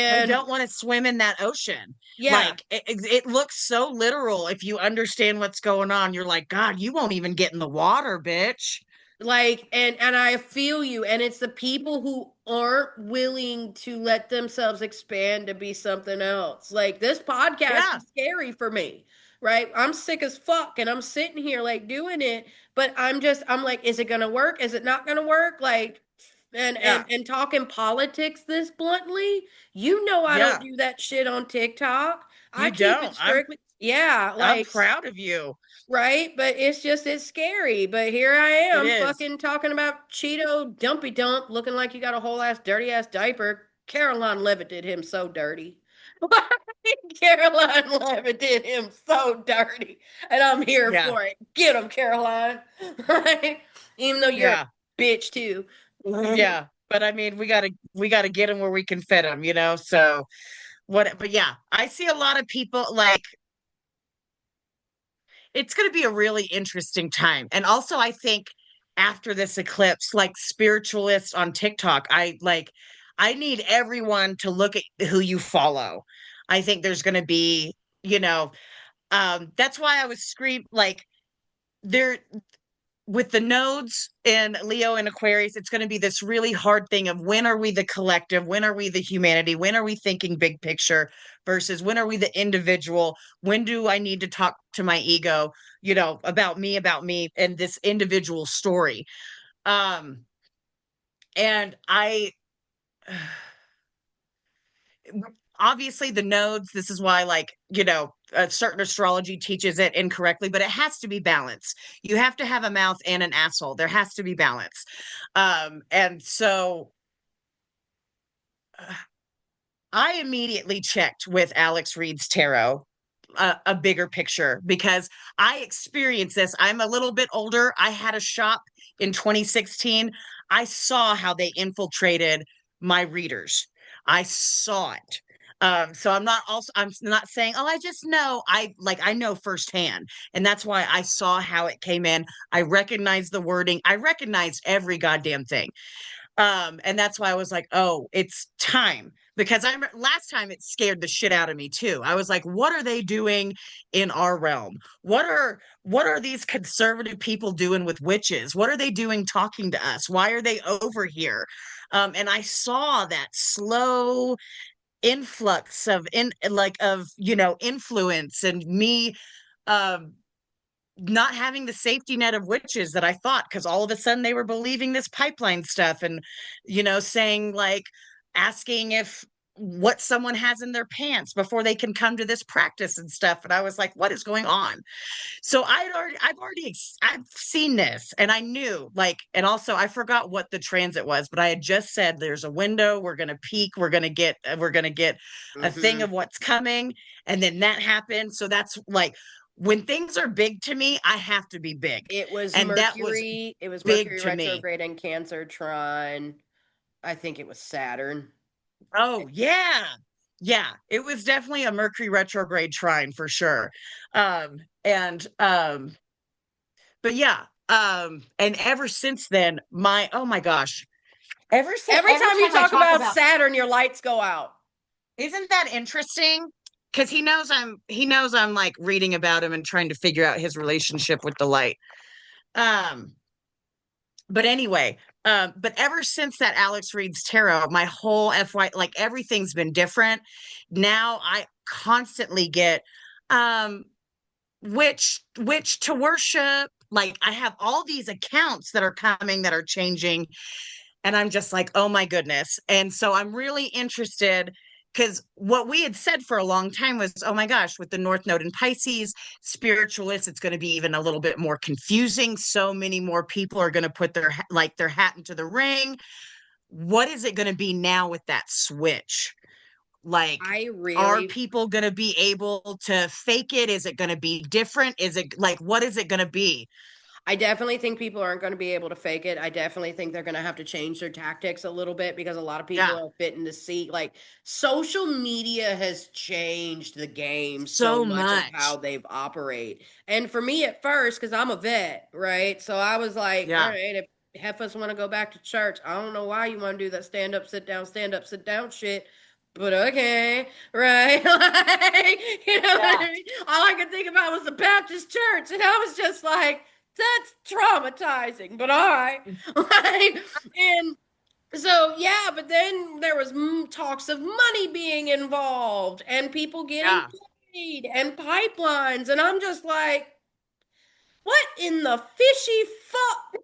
They And don't want to swim in that ocean. yeah, Like it looks so literal if you understand what's going on. You're like, God, you won't even get in the water, bitch. like, and I feel you, and it's the people who aren't willing to let themselves expand to be something else. Like, this podcast Yeah, is scary for me, right? I'm sick as fuck and I'm sitting here like doing it, but I'm like, is it gonna work? Is it not gonna work? Like, yeah, and talking politics this bluntly, I don't yeah. do that shit on TikTok. I You keep don't. it I'm strictly, yeah, I'm like, proud of you. right? But it's scary. But here I It am is. fucking talking about Cheeto dumpy dump looking like you got a whole ass dirty ass diaper. Caroline Levitt did him so dirty. Caroline Levitt did him so dirty. And I'm here Yeah, for it. Get him, Caroline. Right? Even though you're a yeah, bitch too. yeah. But I mean, we gotta get them where we can fit them, you know. So what, but yeah, I see a lot of people like it's going to be a really interesting time. And also, I think after this eclipse, like spiritualists on TikTok, I need everyone to look at who you follow. I think there's going to be, you know, that's why I was like there with the nodes in Leo and Aquarius, it's going to be this really hard thing of when are we the collective? When are we the humanity? When are we thinking big picture versus when are we the individual? When do I need to talk to my ego, about me and this individual story? Um, and I obviously the nodes, this is why a certain astrology teaches it incorrectly, but it has to be balanced. You have to have a mouth and an asshole. There has to be balance. And so I immediately checked with Alex Reed's tarot, a bigger picture, because I experienced this. I'm a little bit older. I had a shop in 2016. I saw how they infiltrated my readers. I saw it. So I'm not saying, oh, I just know. I know firsthand. And that's why I saw how it came in. I recognized the wording. I recognized every goddamn thing. And that's why I was like, oh, it's time. Because I remember last time it scared the shit out of me too. I was like, what are they doing in our realm? What are these conservative people doing with witches? What are they doing talking to us? Why are they over here? And I saw that slow influx of influence and me um not having the safety net of witches that I thought, because all of a sudden they were believing this pipeline stuff and, saying like, asking if what someone has in their pants before they can come to this practice and stuff. And I was like, what is going on? So I've seen this and I knew and also I forgot what the transit was, but I had just said there's a window, we're going to peak, we're going to get a thing Hmm. of what's coming. And then that happened. So that's like, when things are big to me, I have to be big. It was And that was Mercury. It was big Mercury to me. retrograde in Cancer trine. I think it was Saturn. Oh, yeah. Yeah, it was definitely a Mercury retrograde trine for sure. And but yeah, and ever since then, oh my gosh, Every every time you time I talk talk about about, Saturn, your lights go out. isn't that interesting? Because he knows I'm like reading about him and trying to figure out his relationship with the light. Um, but anyway, but ever since that Alex Reed's tarot, my whole FY, like everything's been different. Now I constantly get which to worship. Like I have all these accounts that are coming that are changing. And I'm just like, oh my goodness. And so I'm really interested because what we had said for a long time was, oh my gosh, with the North Node in Pisces, spiritualists, it's going to be even a little bit more confusing. So many more people are going to put their hat into the ring. What is it going to be now with that switch? Like, I are really people going to be able to fake it? Is it going to be different? Is it like, what is it going to be? I definitely think people aren't going to be able to fake it. I definitely think they're going to have to change their tactics a little bit because a lot of people Yeah, are fitting to see like social media has changed the game so so much of how much. they've operate. And for me at first, because I'm a vet, right? So I was like, all Yeah, right, if heifers want to go back to church, I don't know why you want to do that stand up, sit down shit. But okay, right? Like, you know what yeah, I mean? All I could think about was the Baptist church. And I was just like, that's traumatizing, but all right. Like, and so yeah, but then there was talks of money being involved and people getting yeah, paid and pipelines, and I'm just like, what in the fishy fuck?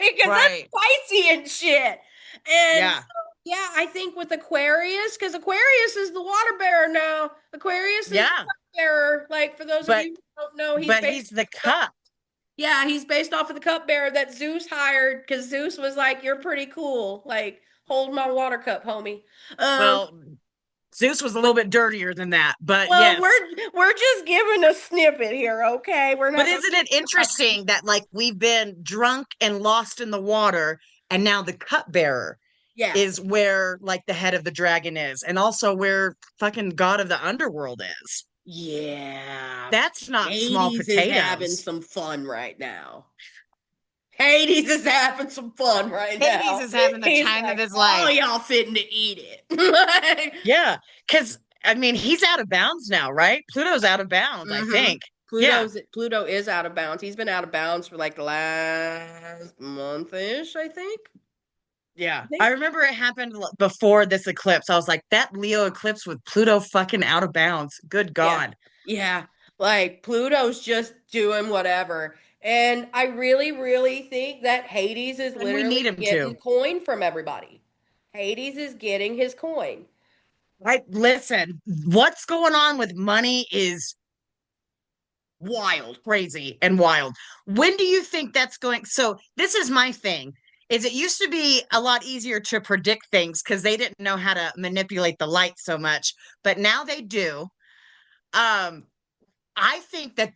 Because that's right. spicy and shit. And so, Yeah, yeah, I think with Aquarius, because Aquarius is the water bearer now. Aquarius is the yeah. cup bearer. Like for those of But you who don't know, he's but based he's the off cup. yeah, he's based off of the cupbearer that Zeus hired because Zeus was like, "You're pretty cool. Like, hold my water cup, homie." Um, Well, Zeus was a little bit dirtier than that, but well, yes. we're just giving a snippet here, okay? We're But not gonna isn't it actually. interesting that like we've been drunk and lost in the water, and now the cupbearer Yeah. is where like the head of the dragon is, and also where fucking god of the underworld is. Yeah. That's not small Hades is having potatoes. some fun right now. Hades is having some fun right Hades now. is having the He's time of like, his all life. y'all fitting to eat it. Yeah, because I mean he's out of bounds now, right? Pluto's out of bounds, I Mm-hmm. think. Yeah, Pluto is out of bounds. He's been out of bounds for like the last month-ish, I think. yeah. I I think. remember it happened before this eclipse. I was like, that Leo eclipse with Pluto fucking out of bounds. Good Yeah. God. Yeah. Like Pluto's just doing whatever. And I really, really think that Hades is And we need literally him to. getting coin from everybody. Hades is getting his coin. Right? Listen, what's going on with money is Wild. crazy and wild. When do you think that's going? So this is my thing. Is it used to be a lot easier to predict things because they didn't know how to manipulate the light so much, but now they do. Um, I think that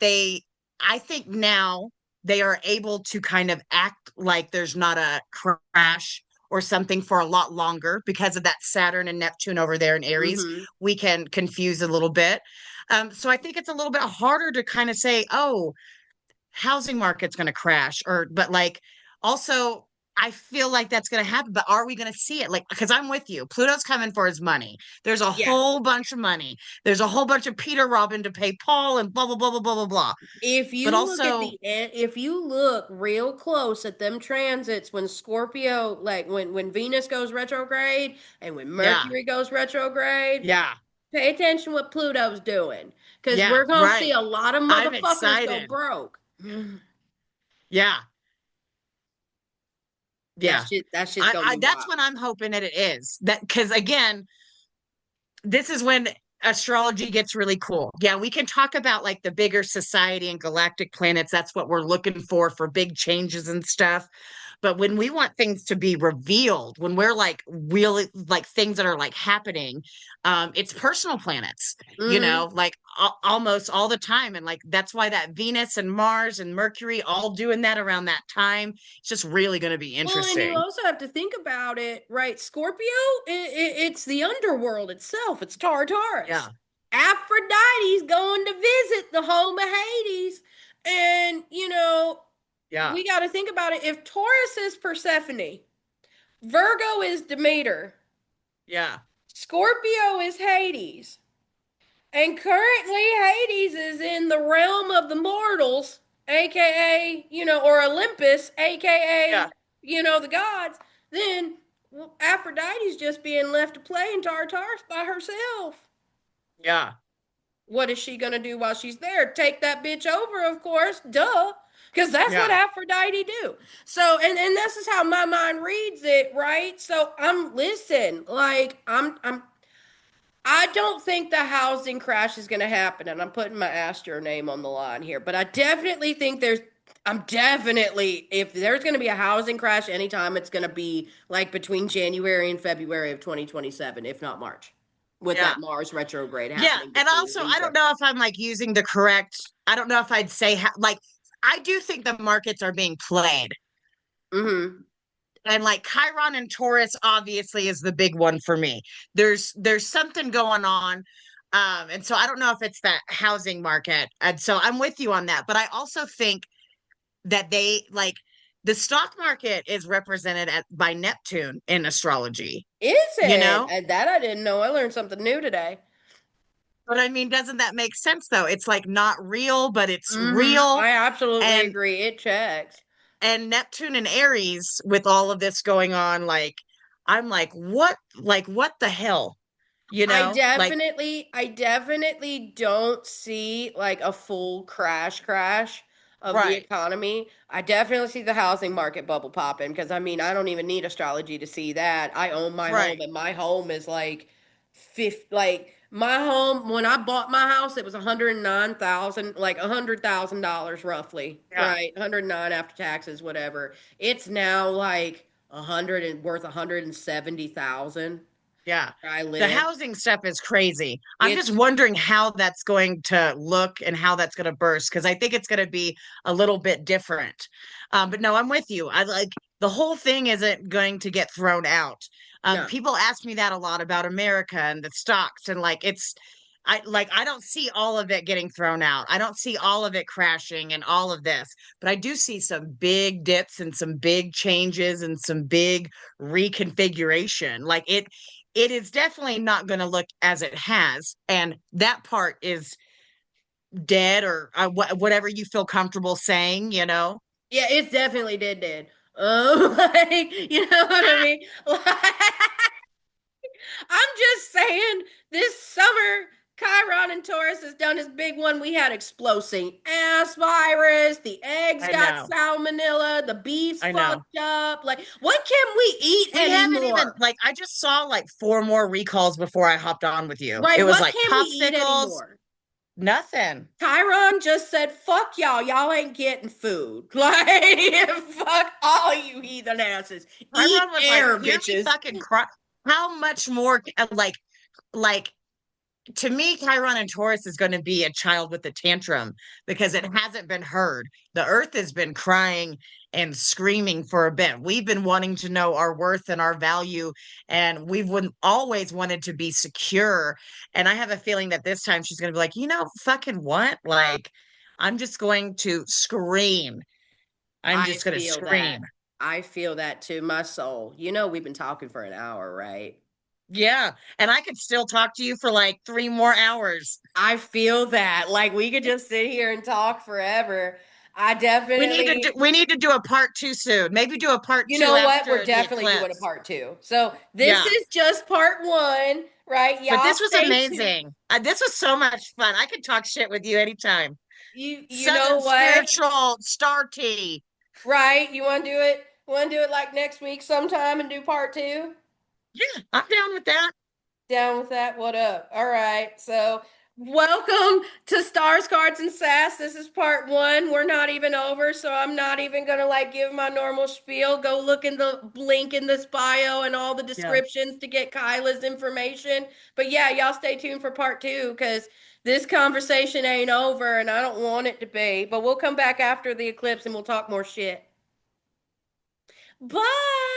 I think now they are able to kind of act like there's not a crash or something for a lot longer because of that Saturn and Neptune over there in Aries. Mm-hmm. We can confuse a little bit. So I think it's a little bit harder to kind of say, oh, housing market's going to crash, or, but like, also, I feel like that's going to happen, but are we going to see it? Like, because I'm with you. Pluto's coming for his money. There's a Yeah. whole bunch of money. There's a whole bunch of Peter Robin to pay Paul and blah, blah, blah, blah, blah, blah, blah. But also, If you look real close at them transits when Scorpio, like when Venus goes retrograde and when yeah, Mercury goes retrograde, yeah, pay attention what Pluto's doing. Because yeah, we're gonna see right. a lot of I'm motherfuckers go excited. broke. Yeah, yeah. That shit's gonna be That's wild. what I'm hoping that it is. That, because again, this is when astrology gets really cool. Yeah, we can talk about like the bigger society and galactic planets. That's what we're looking for big changes and stuff. But when we want things to be revealed, when we're like really like things that are like happening, it's personal planets, Mm-hmm. like almost all the time. And like that's why that Venus and Mars and Mercury all doing that around that time. It's just really going to be Well, and you interesting. also have to think about it, right? Scorpio, it's the underworld itself. It's Tartarus. Yeah, Aphrodite's going to visit the home of Hades. And, yeah, we got to think about it. If Taurus is Persephone, Virgo is Demeter, yeah, Scorpio is Hades, and currently Hades is in the realm of the mortals, aka, or Olympus, aka, yeah, the gods, then Aphrodite's just being left to play in Tartarus by herself. yeah, What is she gonna do while she's there? Take that bitch over, of course, duh. Because that's what yeah, Aphrodite do. So, and this is how my mind reads it, right? So I don't think the housing crash is going to happen, and I'm putting my Astro name on the line here. But I definitely think if there's going to be a housing crash anytime, it's going to be like between January and February of 2027, if not March, with yeah. that Mars retrograde Yeah, happening and between also I don't Libra. know if I'm like using the correct. I don't know if I'd say like I do think the markets are being played, Mm-hmm. and like Chiron and Taurus obviously is the big one for me. There's something going on, and so I don't know if it's that housing market, and so I'm with you on that. But I also think that they like the stock market is represented by Neptune in astrology. Is You it? know, That I didn't know. I learned something new today. but I mean, doesn't that make sense though? It's like not real, but it's Mm-hmm. real. I absolutely And agree. It checks. Neptune and Aries with all of this going on, like I'm like what the hell? Like I definitely don't see like a full crash of the right, economy. I definitely see the housing market bubble popping because I mean, I don't even need astrology to see that. I own my home right. and my home is like like my home when I bought my house it was 109,000 like $100,000 roughly, Yeah. right? 109 after taxes whatever. It's now like 100 and worth 170,000. Yeah. where I The live. housing stuff is crazy. I'm just It's wondering how that's going to look and how that's going to burst because I think it's going to be a little bit different. But no, I'm with you. I like the whole thing isn't going to get thrown out. no. People ask me that a lot about America and the stocks, and like I don't see all of it getting thrown out. I don't see all of it crashing and all of this, but I do see some big dips and some big changes and some big reconfiguration. It is definitely not going to look as it has, and that part is dead or whatever you feel comfortable saying, you know. Yeah, it's definitely dead. Like, you know what I mean? I'm just saying, this summer, Chiron and Taurus has done his big one. We had exploding ass virus. The eggs I got know. salmonella. The beef's I know. fucked up. Like, what can we eat We haven't even anymore? like I just saw like four more recalls before I hopped on with you. It Right? was What like can we eat popsicles, anymore? nothing. Chiron just said, fuck y'all. Y'all ain't getting food. Like, fuck all you heathen asses. Eat Tyron was like, air, hear me bitches. fucking cry. How much more like to me, Chiron and Taurus is going to be a child with a tantrum because it hasn't been heard. The earth has been crying and screaming for a bit. We've been wanting to know our worth and our value, and always wanted to be secure. And I have a feeling that this time she's going to be like, fucking what? Like, I'm just going to scream. I'm I just going to feel that. scream. I feel that to my soul. You know, we've been talking for an hour, right? Yeah. And I could still talk to you for like 3 more hours. I feel that. Like we could just sit here and talk forever. I definitely, We need to do a part two soon. Maybe do a part you two know what? We're after the definitely doing a eclipse. part two. So this Yeah. is just part one, right? But Y'all this was stay tuned. amazing. This was so much fun. I could talk shit with you anytime. You know Southern what? spiritual star tea. Right? You want to do it? Want to do it like next week sometime and do part two? Yeah, I'm down with that. Down with that? What up? All right. So, welcome to Stars, Cards, and Sass. This is part one. We're not even over, so I'm not even gonna like give my normal spiel. Go look in the link in this bio and all the Yeah. descriptions to get Kyla's information. But yeah, y'all stay tuned for part two because this conversation ain't over and I don't want it to be. But we'll come back after the eclipse and we'll talk more shit. Bye.